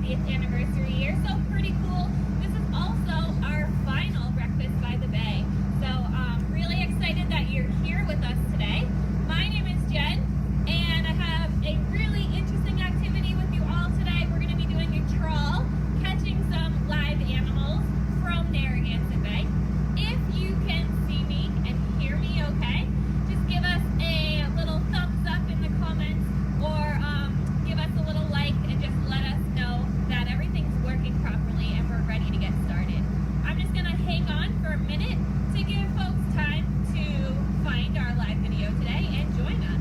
50th anniversary year, so pretty cool. This is also our final Breakfast by the Bay. So really excited that you're here with us today. My name is Jen, and I have a really interesting activity with you all today. We're going to be doing a trawl, catching some live animals from Narragansett Bay. If you can see me and hear me okay, just give us a little thumbs up in the comments, or give us a little like and just let us know that everything's working properly and we're ready to get started. I'm just going to hang on for a minute to give folks time to find our live video today and join us.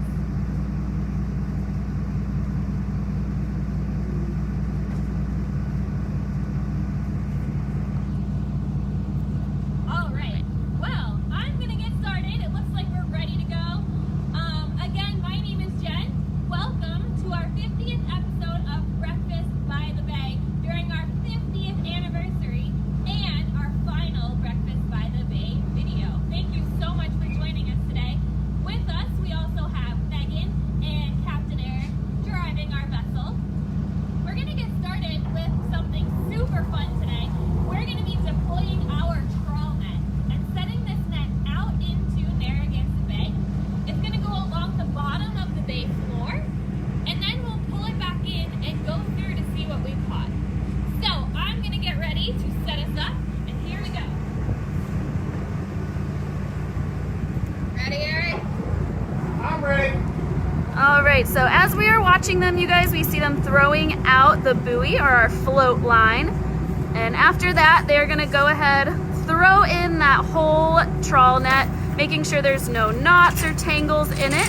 All right, well, I'm going to get started. It looks like we're ready to go. Again, my name is Jen. Welcome to our 50th episode of Breakfast by the Bay during our 50th anniversary and our final Breakfast by the Bay video. Thank you so much for joining us today. With us, we also have Megan and Captain Eric driving our vessel. We're going to get started with something super fun today. We're going to be deploying our trawl net and setting this net out into Narragansett Bay. It's going to go along the bottom of the bay floor, and then we'll pull it back in and go through to see what we've caught. So I'm going to get ready to set us up, and here we go. Ready, Eric? I'm ready. All right, so as we are watching them, you guys, we see them throwing out the buoy or our float line. And after that, they're gonna go ahead, throw in that whole trawl net, making sure there's no knots or tangles in it.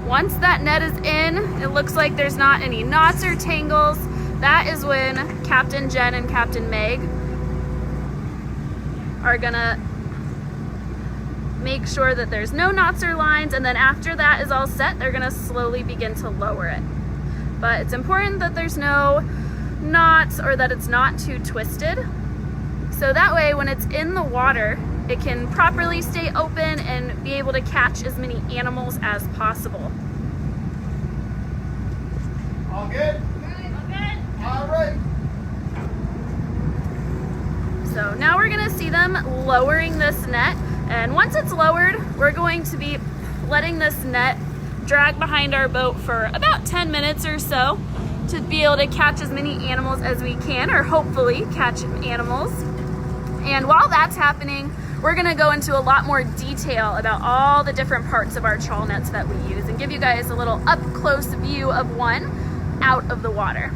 Once that net is in, it looks like there's not any knots or tangles. That is when Captain Jen and Captain Meg are gonna make sure that there's no knots or lines, and then after that is all set, they're gonna slowly begin to lower it. But it's important that there's no knots or that it's not too twisted. So that way, when it's in the water, it can properly stay open and be able to catch as many animals as possible. All good? Okay. All right. So now we're gonna see them lowering this net. And once it's lowered, we're going to be letting this net drag behind our boat for about 10 minutes or so to be able to catch as many animals as we can, or hopefully catch animals. And while that's happening, we're gonna go into a lot more detail about all the different parts of our trawl nets that we use and give you guys a little up close view of one out of the water.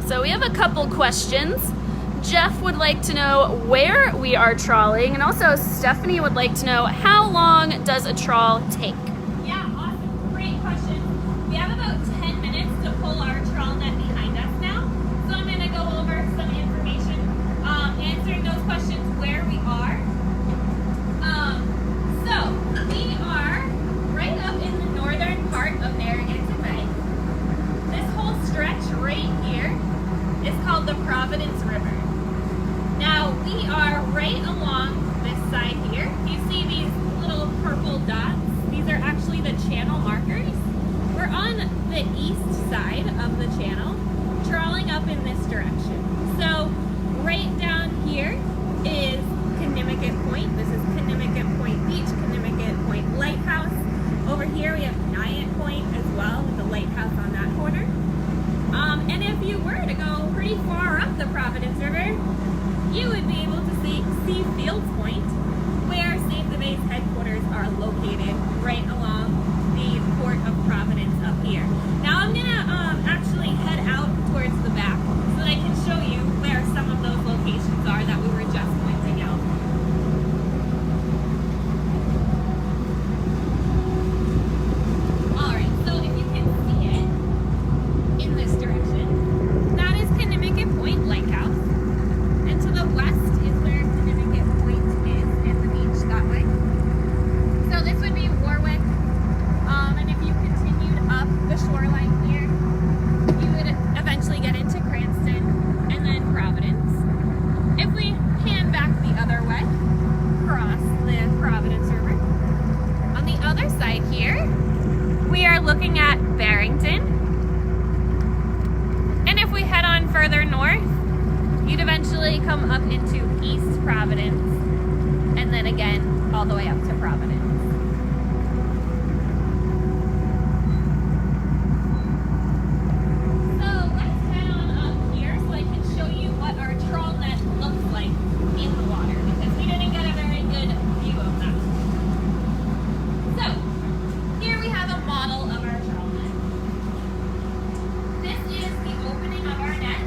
So we have a couple questions. Jeff would like to know where we are trawling, and also Stephanie would like to know how long does a trawl take? Yeah, awesome. Great question. We have about 10 minutes to pull our trawl net behind us now. So I'm going to go over some information answering those questions where we are. So we are right up in the northern part of Narragansett Bay. This whole stretch right here is called the Providence River. Now we are right along this side here. You see these little purple dots? These are side here, we are looking at Barrington. And if we head on further north, you'd eventually come up into East Providence, and then again all the way up to Providence. So let's head on up here so I can show you what our trawl net looks like in the water, because we didn't get a very good view of that. So here we have a model of our trawl net. This is the opening of our net.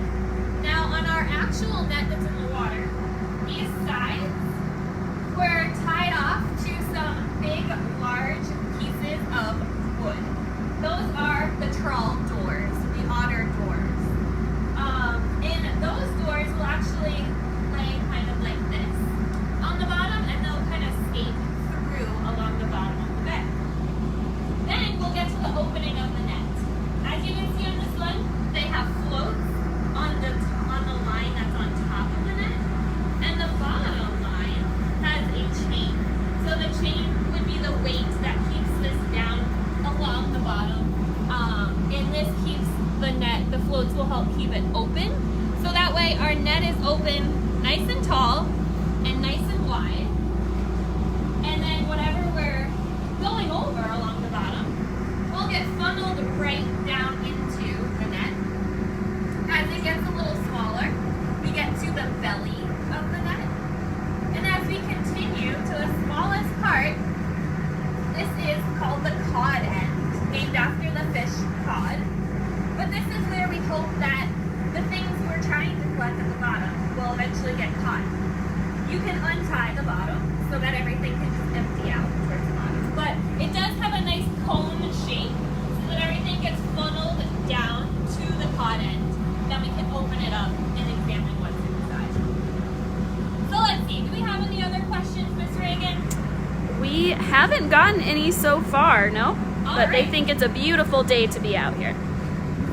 Now on our actual net that's in the water, these sides were tied off to some big, large pieces of wood. Those are the trawl doors, the otter doors. And those doors will actually lay kind of like this on the bottom, and they'll kind of skate through along the bottom of the bay. Then we'll get to the opening of the net. As you can see on this one, they have floats on the line that's on top of the net, and the bottom line has a chain. So the chain would be the weight that keeps this down along the bottom, and this keeps the net, the floats will help keep it open, so that way our net is open nice and tall and nice and wide, and then whatever we're going over along the bottom will get funneled right down into the net. As it gets a little smaller, we get to the belly of the net, and as we continue to the smallest part, this is called the cod end, named after the fish cod. But this is where we hope that the things we're trying to collect at the bottom will eventually get caught. You can untie the bottom so that everything can just empty out towards the bottom. But it does have a nice cone shape so that everything gets funneled down to the cod end. Then we can open it up and examine what's inside. So let's see, do we have any other questions, Miss Reagan? We haven't gotten any so far, no? But they right. think it's a beautiful day to be out here.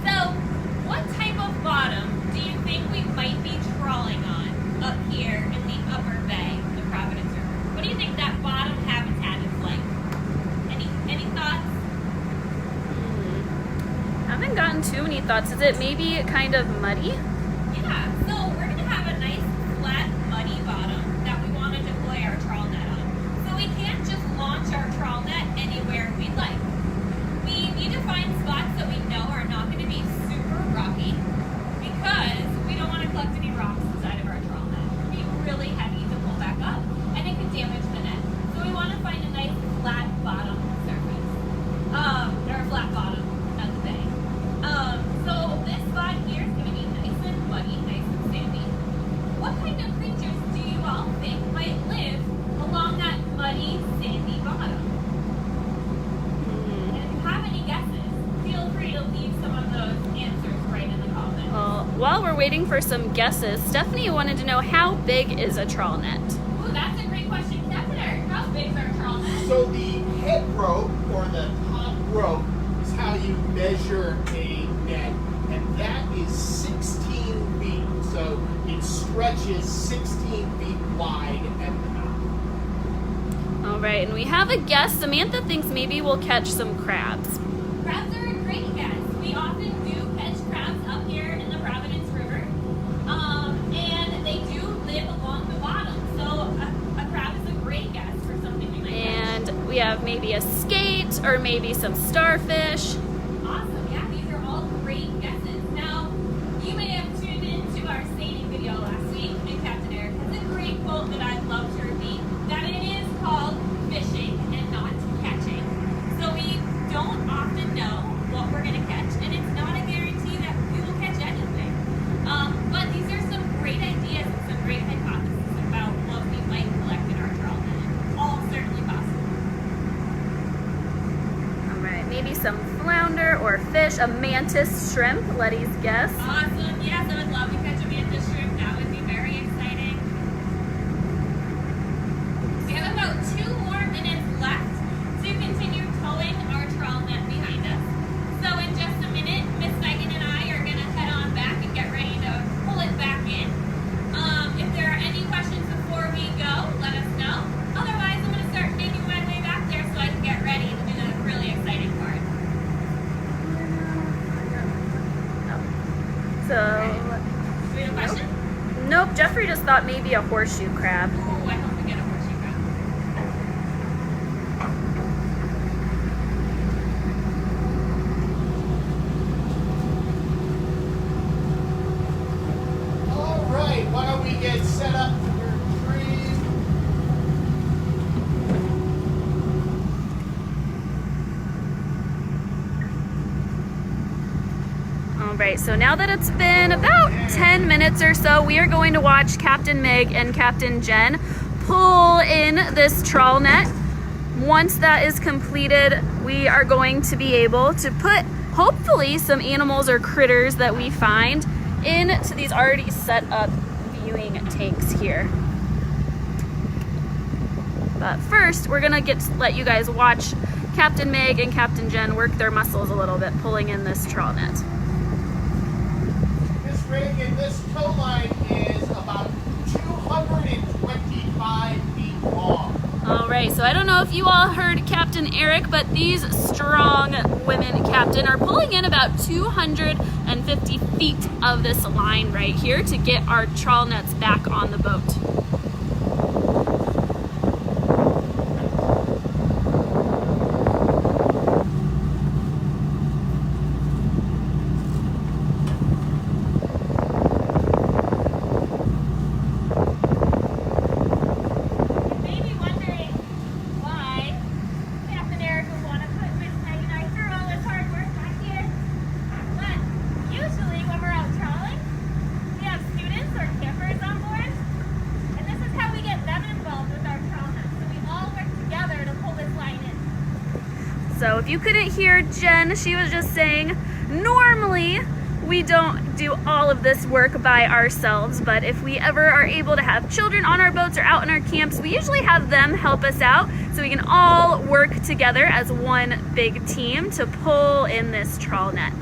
So, what type of bottom do you think we might be trawling on up here in the upper bay of the Providence River? What do you think that bottom habitat is like? Any thoughts? Haven't gotten too many thoughts. Is it maybe kind of muddy? Yeah, so we're going to have a nice flat muddy bottom that we want to deploy our trawl net on. So we can't just launch our trawl net anywhere we like. We need to find spots that we know are not going to be super rocky, because we don't want to collect any rocks inside of our trawl net. It would be really heavy to pull back up, and it could damage the net. So we want to find a nice flat bottom surface, or a flat bottom at the bay. So this spot here is going to be nice and muddy, nice and sandy. What kind of creatures do you all think might live along that muddy, sandy bottom? And if you have any guesses, feel free to leave some of those answers right in the comments. Well, while we're waiting for some guesses, Stephanie wanted to know, how big is a trawl net? Ooh, that's a great question. Captain, how big is our trawl net? So the head rope, or the top rope, is how you measure a net, and that is 16 feet. So it stretches 16 feet wide at the mouth. All right, and we have a guess. Samantha thinks maybe we'll catch some crabs. Crabs are a great guess. We often do catch crabs up here in the Providence River, and they do live along the bottom. So a crab is a great guess for something we might catch. And we have maybe a skate or maybe some starfish. Awesome, yeah, these are all great guesses. Now, you may have tuned into our seining video last week, and Captain Eric has a great quote that I'd love to repeat, that it is called fishing and not catching. So we don't often know what we're going to catch, and it's not a guarantee that we will catch anything. But these are some great ideas and some great hypotheses about what we might collect in our trawl net. All certainly possible. All right, maybe some flounder or fish, a mantis shrimp, Letty's guess. Awesome, yes, I would love to catch a mantis shrimp. That would be very exciting. We have about 2 more minutes left to continue towing our trawl net behind us. So in just a minute, Miss Megan and I are going to head on back and get ready to pull it back in. If there are any questions before we go, let us know. Otherwise, I'm going to start making my way back there so I can get ready to do the a horseshoe crab. Oh, I hope we get a horseshoe crab. All right, why don't we get set up to retrieve? All right, so now that it's been about 10 minutes or so, we are going to watch Captain Meg and Captain Jen pull in this trawl net. Once that is completed, we are going to be able to put, hopefully, some animals or critters that we find into these already set up viewing tanks here. But first, we're gonna let you guys watch Captain Meg and Captain Jen work their muscles a little bit, pulling in this trawl net. And this tow line is about 225 feet long. All right, so I don't know if you all heard Captain Eric, but these strong women, Captain, are pulling in about 250 feet of this line right here to get our trawl nets back on the boat. So if you couldn't hear Jen, she was just saying, normally we don't do all of this work by ourselves, but if we ever are able to have children on our boats or out in our camps, we usually have them help us out so we can all work together as one big team to pull in this trawl net.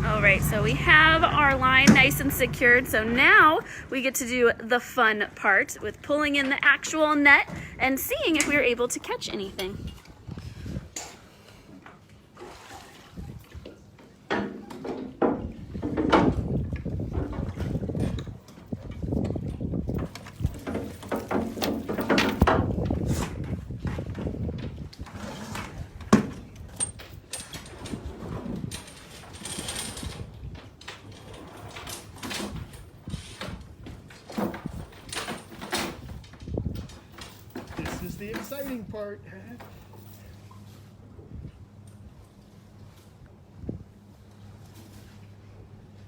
All right, so we have our line nice and secured. So now we get to do the fun part with pulling in the actual net and seeing if we are able to catch anything. This is the exciting part.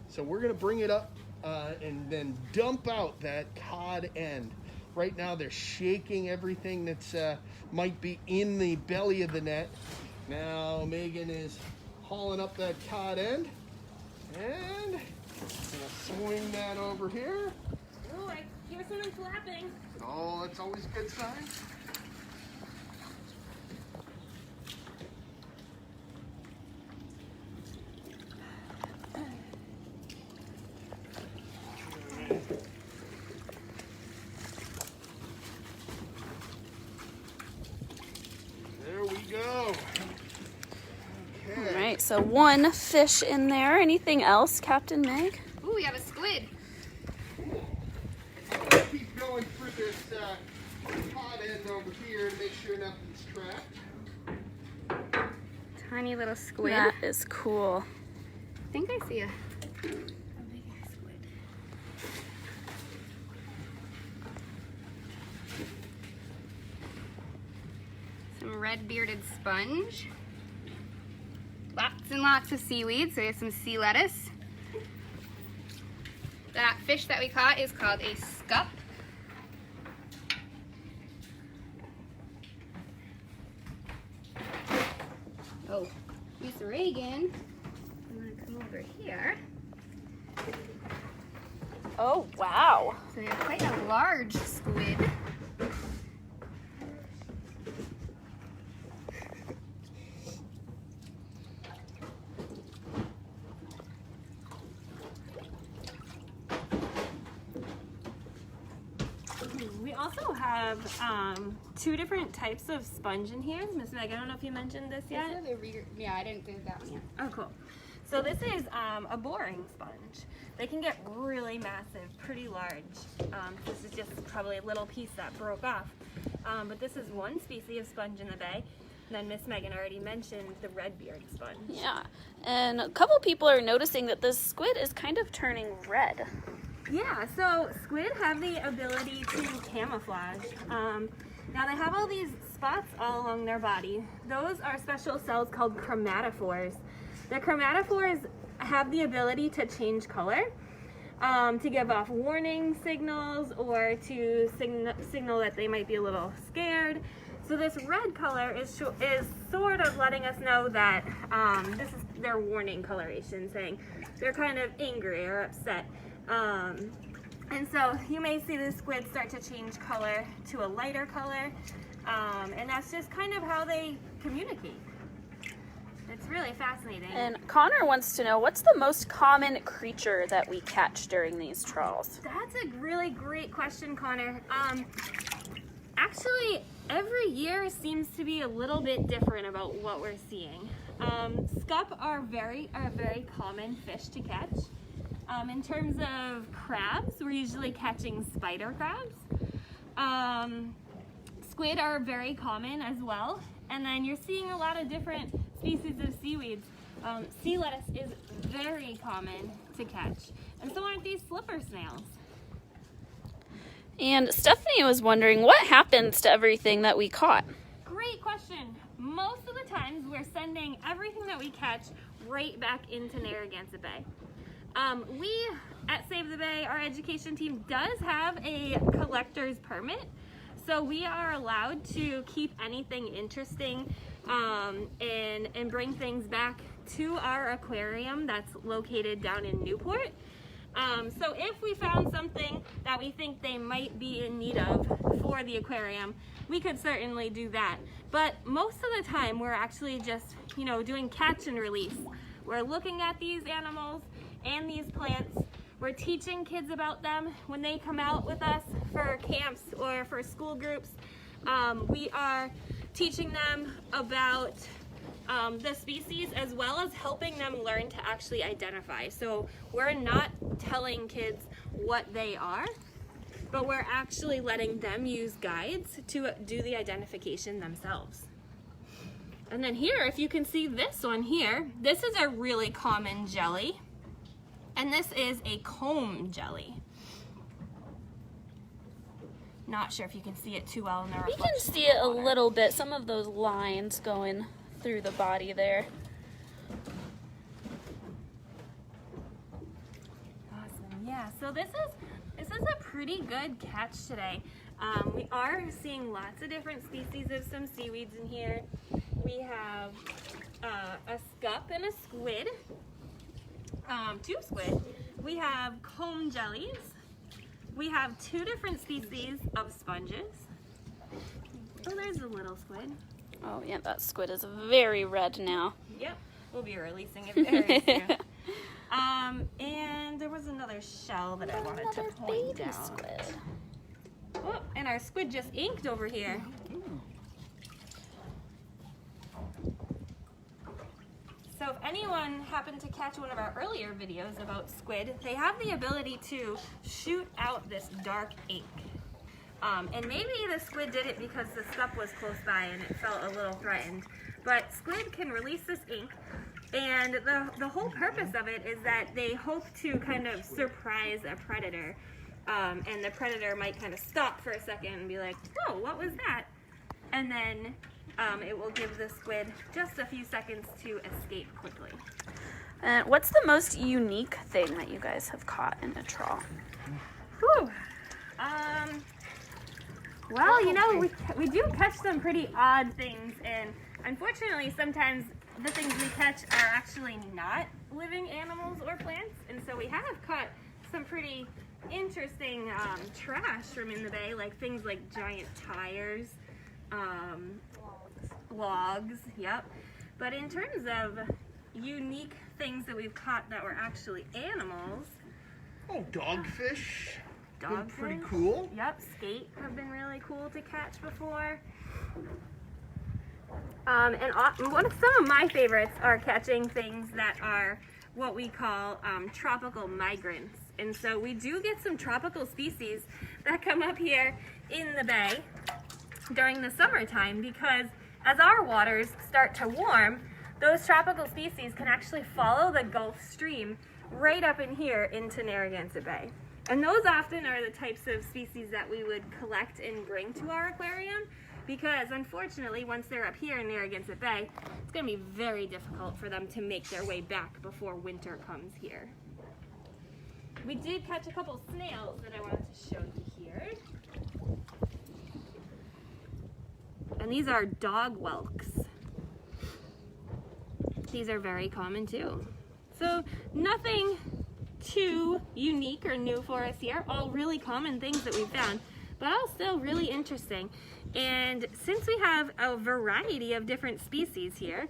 So we're gonna bring it up and then dump out that cod end. Right now they're shaking everything that's might be in the belly of the net. Now Megan is hauling up that cod end and gonna swing that over here. Oh, I hear something flapping. Oh, that's always a good sign. There we go. Okay. All right, so one fish in there. Anything else, Captain Meg? Ooh, we have a squid. Keep over here to make sure nothing's trapped. Tiny little squid. That is cool. I think I see a big squid. Some red-bearded sponge. Lots and lots of seaweed, so we have some sea lettuce. That fish that we caught is called a scup. Oh, Miss Reagan, I'm gonna come over here. Oh, wow. So we have quite a large squid. We also have two different types of sponge in here. Miss Meg, I don't know if you mentioned this yet. Yeah, I didn't do that one yet. Oh, cool. So this is a boring sponge. They can get really massive, pretty large. This is just probably a little piece that broke off. But this is one species of sponge in the bay. And then Miss Megan already mentioned the red-beard sponge. Yeah, and a couple people are noticing that this squid is kind of turning red. Yeah, so squid have the ability to camouflage. Now they have all these spots all along their body. Those are special cells called chromatophores. The chromatophores have the ability to change color, to give off warning signals or to signal that they might be a little scared. So this red color is sort of letting us know that this is their warning coloration, saying they're kind of angry or upset. And so you may see the squid start to change color to a lighter color, and that's just kind of how they communicate. It's really fascinating. And Connor wants to know, what's the most common creature that we catch during these trawls? That's a really great question, Connor. Actually, every year seems to be a little bit different about what we're seeing. Scup are a very common fish to catch. In terms of crabs, we're usually catching spider crabs. Squid are very common as well. And then you're seeing a lot of different species of seaweeds. Sea lettuce is very common to catch. And so aren't these slipper snails. And Stephanie was wondering, what happens to everything that we caught? Great question. Most of the times we're sending everything that we catch right back into Narragansett Bay. We at Save the Bay, our education team does have a collector's permit. So we are allowed to keep anything interesting and bring things back to our aquarium that's located down in Newport. So if we found something that we think they might be in need of for the aquarium, we could certainly do that. But most of the time we're actually just, doing catch and release. We're looking at these animals and these plants. We're teaching kids about them when they come out with us for camps or for school groups. We are teaching them about the species as well as helping them learn to actually identify. So we're not telling kids what they are, but we're actually letting them use guides to do the identification themselves. And then here, if you can see this one here, this is a really common jelly. And this is a comb jelly. Not sure if you can see it too well in the reflection. We can see it a little bit, some of those lines going through the body there. Awesome. Yeah, so this is a pretty good catch today. We are seeing lots of different species of some seaweeds in here. We have a scup and a squid. Two squid. We have comb jellies. We have two different species of sponges. Oh, there's a little squid. Oh yeah, that squid is very red now. Yep, we'll be releasing it very soon. And there was another shell that I wanted to point baby out. squid. Oh, and our squid just inked over here. So if anyone happened to catch one of our earlier videos about squid, they have the ability to shoot out this dark ink. And maybe the squid did it because the scup was close by and it felt a little threatened. But squid can release this ink, and the whole purpose of it is that they hope to kind of surprise a predator. And the predator might kind of stop for a second and be like, whoa, what was that? And then it will give the squid just a few seconds to escape quickly. What's the most unique thing that you guys have caught in a trawl? Whew. Well, you know, we do catch some pretty odd things, and unfortunately sometimes the things we catch are actually not living animals or plants, and so we have caught some pretty interesting trash from in the bay, like things like giant tires, logs, yep. But in terms of unique things that we've caught that were actually animals, Dogfish. dogfish, Pretty cool. Yep, skate have been really cool to catch before. And some of my favorites are catching things that are what we call tropical migrants. And so we do get some tropical species that come up here in the bay during the summertime, because as our waters start to warm, those tropical species can actually follow the Gulf Stream right up in here into Narragansett Bay. And those often are the types of species that we would collect and bring to our aquarium, because unfortunately once they're up here in Narragansett Bay, it's going to be very difficult for them to make their way back before winter comes here. We did catch a couple snails that I wanted to show you here. And these are dog whelks. These are very common too. So nothing too unique or new for us here, all really common things that we've found, but all still really interesting. And since we have a variety of different species here,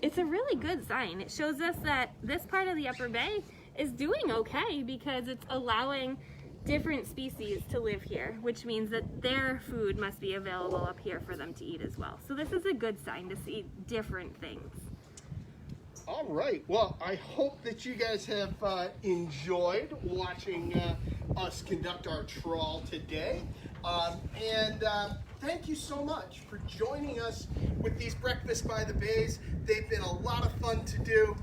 it's a really good sign. It shows us that this part of the Upper Bay is doing okay because it's allowing different species to live here, which means that their food must be available up here for them to eat as well. So this is a good sign to see different things. All right. Well, I hope that you guys have enjoyed watching us conduct our trawl today. Thank you so much for joining us with these Breakfast by the Bays. They've been a lot of fun to do.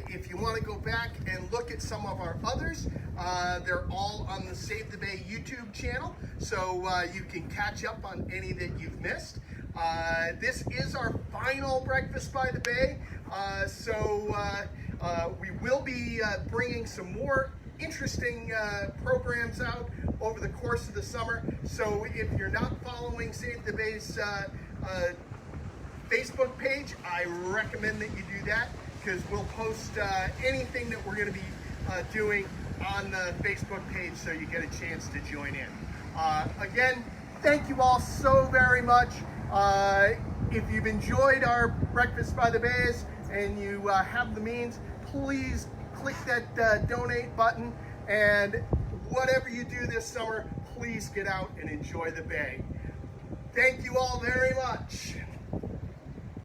If you want to go back and look at some of our others, they're all on the Save the Bay YouTube channel, so you can catch up on any that you've missed. This is our final Breakfast by the Bay, so we will be bringing some more interesting programs out over the course of the summer. So if you're not following Save the Bay's Facebook page, I recommend that you do that, because we'll post anything that we're going to be doing on the Facebook page, so you get a chance to join in. Again, thank you all so very much. If you've enjoyed our Breakfast by the Bays and you have the means, please click that donate button, and whatever you do this summer, please get out and enjoy the bay. Thank you all very much.